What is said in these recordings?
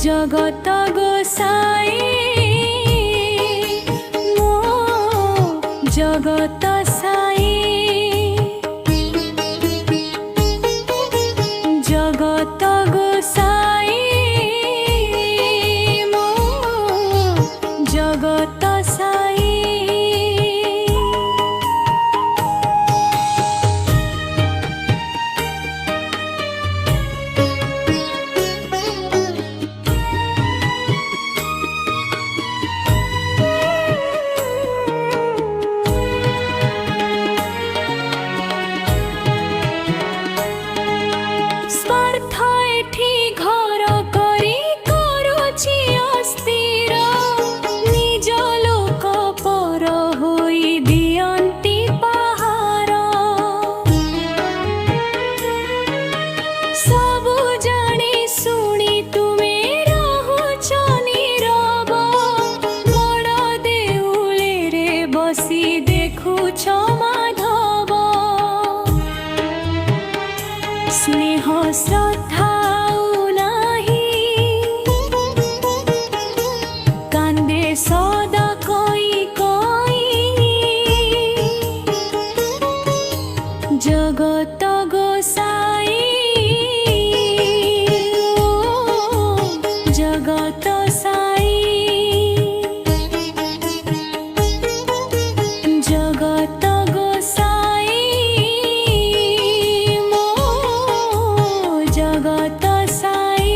जगत गोसाई मो जगत साई जगत गोसाई मो जगत साई स्नेह श्रद्धा कांदे सदा कोई जगत गोसाई जगत साई जगत जगत साई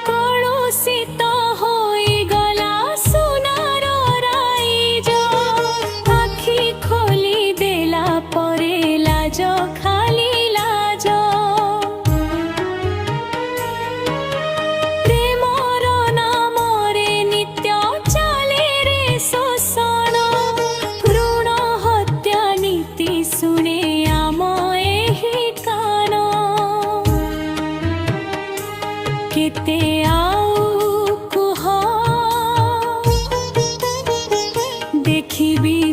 कलुषित होई गला सोनार राइज आखि खोली देला परे लाज खाली लाज प्रेमर नामरे नित्य चले रे शोषण भ्रूण हत्या नीति शुणे आम एही कान केते देखी भी